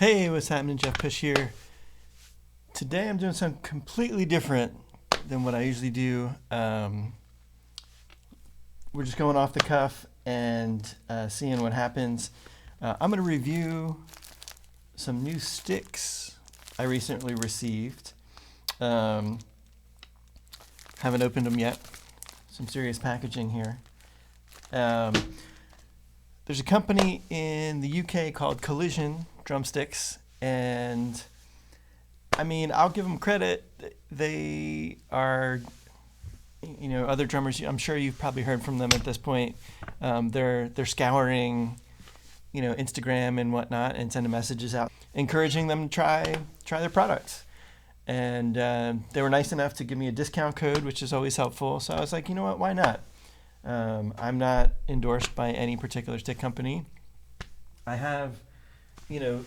Hey, what's happening? Jeff Push here. Today I'm doing something completely different than what I usually do. We're just going off the cuff and seeing what happens. I'm going to review some new sticks I recently received. Haven't opened them yet. Some serious packaging here. There's a company in the UK called Collision Drumsticks, and I mean, I'll give them credit. They are, other drummers. I'm sure you've probably heard from them at this point. They're scouring, Instagram and whatnot, and sending messages out, encouraging them to try their products. And they were nice enough to give me a discount code, which is always helpful. So I was like, you know what? Why not? I'm not endorsed by any particular stick company. I have, a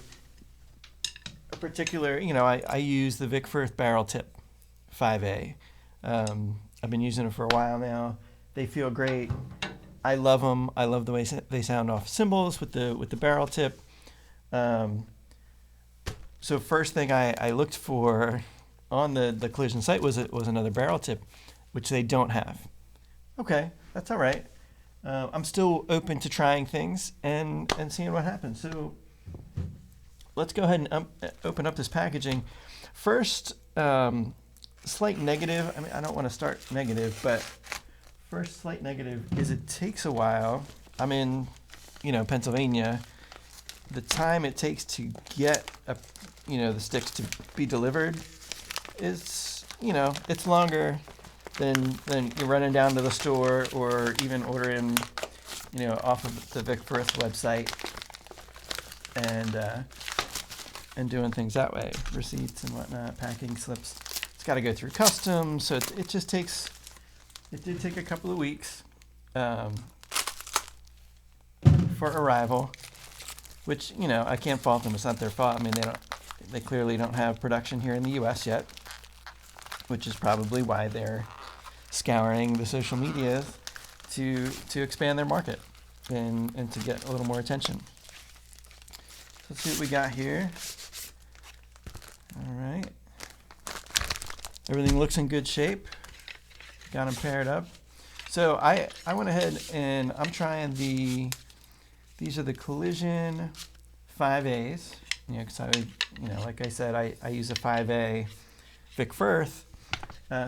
particular, I use the Vic Firth barrel tip 5A. I've been using it for a while now. They feel great. I love them. I love the way they sound off cymbals with the barrel tip. So first thing I looked for on the Collision site was another barrel tip, which they don't have. Okay, that's all right. I'm still open to trying things and seeing what happens. So let's go ahead and open up this packaging. First, slight negative. I mean, I don't want to start negative, but first slight negative is it takes a while. I'm in, Pennsylvania. The time it takes to get the sticks to be delivered is, it's longer than you're running down to the store or even ordering, off of the Vic Firth website and doing things that way, receipts and whatnot, packing slips. It's got to go through customs, so it just takes. It did take a couple of weeks for arrival, which I can't fault them. It's not their fault. I mean, they clearly don't have production here in the U.S. yet, which is probably why they're scouring the social media to expand their market and to get a little more attention. So let's see what we got here. All right. Everything looks in good shape. Got them paired up. So I went ahead and I'm trying these are the Collision 5As. Because like I said, I use a 5A Vic Firth.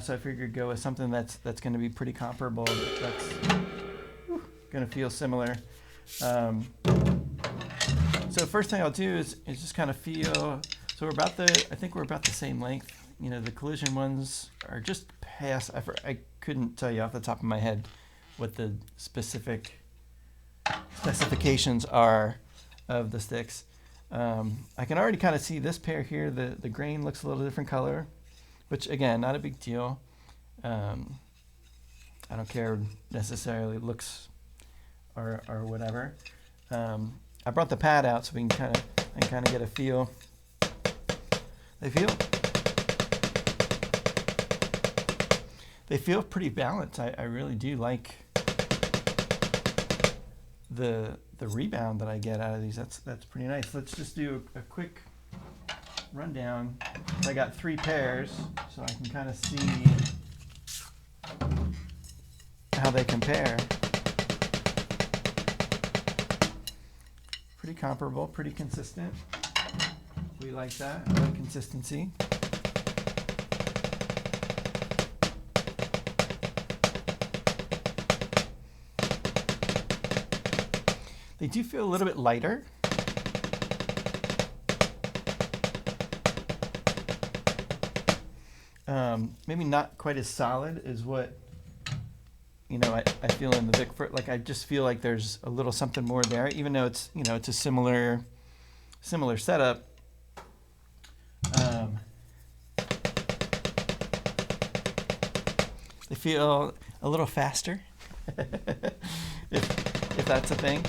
So I figured go with something that's going to be pretty comparable. That's going to feel similar. So first thing I'll do is just kind of feel. So I think we're about the same length. The Collision ones are just past. I couldn't tell you off the top of my head what the specific specifications are of the sticks. I can already kind of see this pair here. The grain looks a little different color, which again, not a big deal. I don't care necessarily looks or whatever. I brought the pad out so we can kind of get a feel. They feel pretty balanced. I really do like the rebound that I get out of these. That's pretty nice. Let's just do a quick rundown. I got 3 pairs, so I can kind of see how they compare. Pretty comparable, pretty consistent. We like that. I like consistency. They do feel a little bit lighter. Maybe not quite as solid as what I feel in the Vic Firth. Like I just feel like there's a little something more there, even though it's it's a similar setup. They feel a little faster, if that's a thing.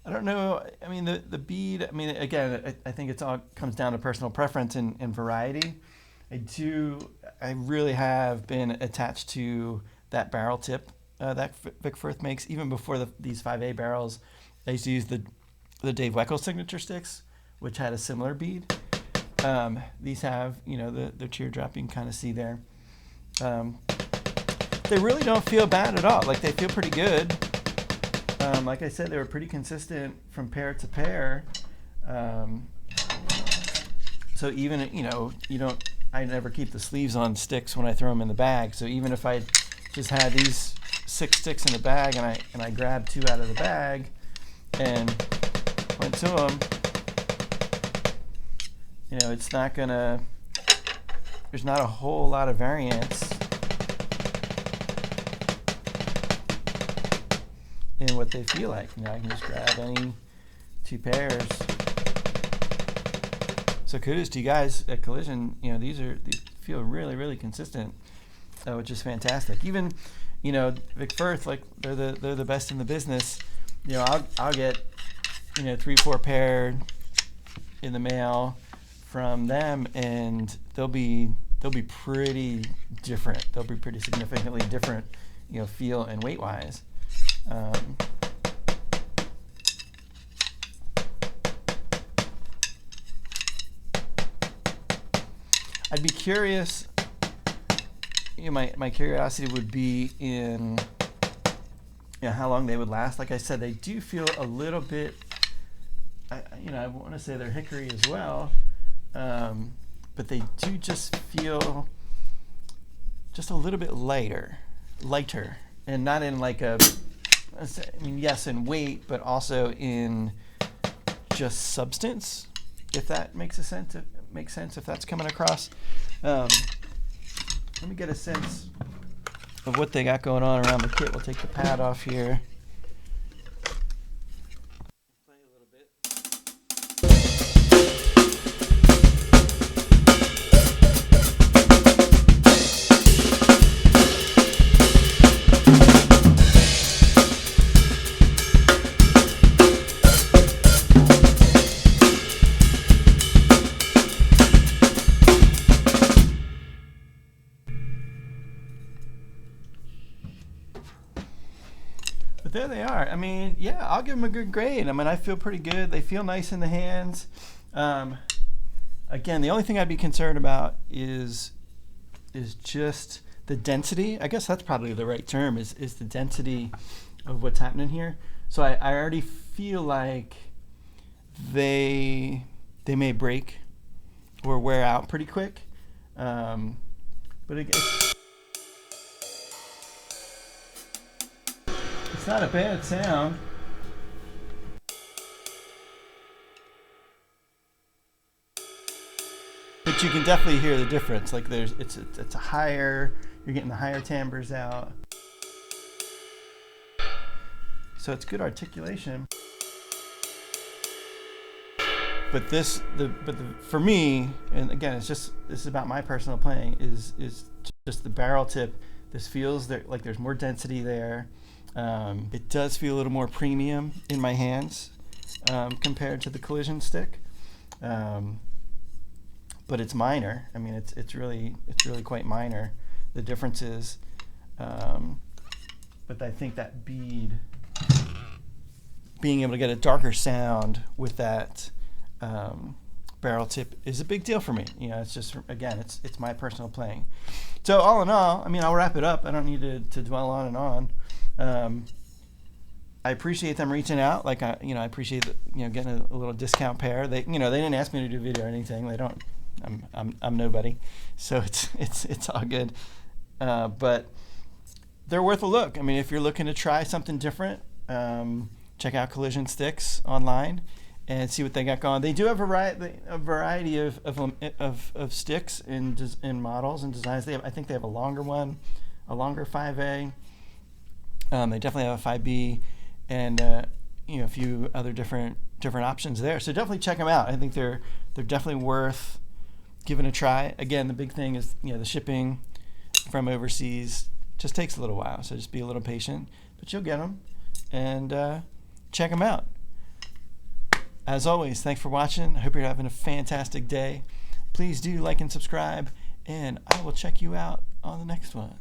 I don't know. I mean, the bead, I mean, again, I think it's all comes down to personal preference and variety. I really have been attached to that barrel tip that Vic Firth makes, even before these 5A barrels. I used to use the Dave Weckl signature sticks, which had a similar bead. These have, the teardrop, you can kind of see there. They really don't feel bad at all. Like, they feel pretty good. Like I said, they were pretty consistent from pair to pair. So even, I never keep the sleeves on sticks when I throw them in the bag. So even if I just had these 6 sticks in the bag and I grabbed 2 out of the bag and went to them, it's not gonna, there's not a whole lot of variance in what they feel like. I can just grab any 2 pairs. So kudos to you guys at Collision. These feel really, really consistent, which is fantastic. Even, Vic Firth, like they're the best in the business. I'll get 3-4 pair in the mail from them, and they'll be pretty different. They'll be pretty significantly different, feel and weight wise. I'd be curious. My curiosity would be in how long they would last. Like I said, they do feel a little bit. I want to say they're hickory as well, but they do just feel just a little bit lighter, and not in like a. Yes, in weight, but also in just substance. If that makes sense. If that's coming across. Let me get a sense of what they got going on around the kit. We'll take the pad off here. Play a little bit. But there they are. I'll give them a good grade. I feel pretty good. They feel nice in the hands. Again, the only thing I'd be concerned about is just the density. I guess that's probably the right term, is the density of what's happening here. So I already feel like they may break or wear out pretty quick. But again, it's not a bad sound. But you can definitely hear the difference. Like it's a higher, you're getting the higher timbres out. So it's good articulation. But for me, and again, this is about my personal playing, is just the barrel tip. This feels like there's more density there. It does feel a little more premium in my hands compared to the Collision stick, but it's minor. It's really quite minor, the differences. But I think that bead, being able to get a darker sound with that barrel tip, is a big deal for me. It's just, again, it's my personal playing. So all in all, I'll wrap it up. I don't need to dwell on and on. I appreciate them reaching out. Like I appreciate getting a little discount pair. They didn't ask me to do a video or anything. They don't. I'm nobody, so it's all good. But they're worth a look. If you're looking to try something different, check out Collision Sticks online and see what they got going. They do have a variety of sticks in models and designs. I think they have a longer one, a longer 5A. They definitely have a 5B, and a few other different options there. So definitely check them out. I think they're definitely worth giving a try. Again, the big thing is the shipping from overseas just takes a little while. So just be a little patient, but you'll get them, and check them out. As always, thanks for watching. I hope you're having a fantastic day. Please do like and subscribe, and I will check you out on the next one.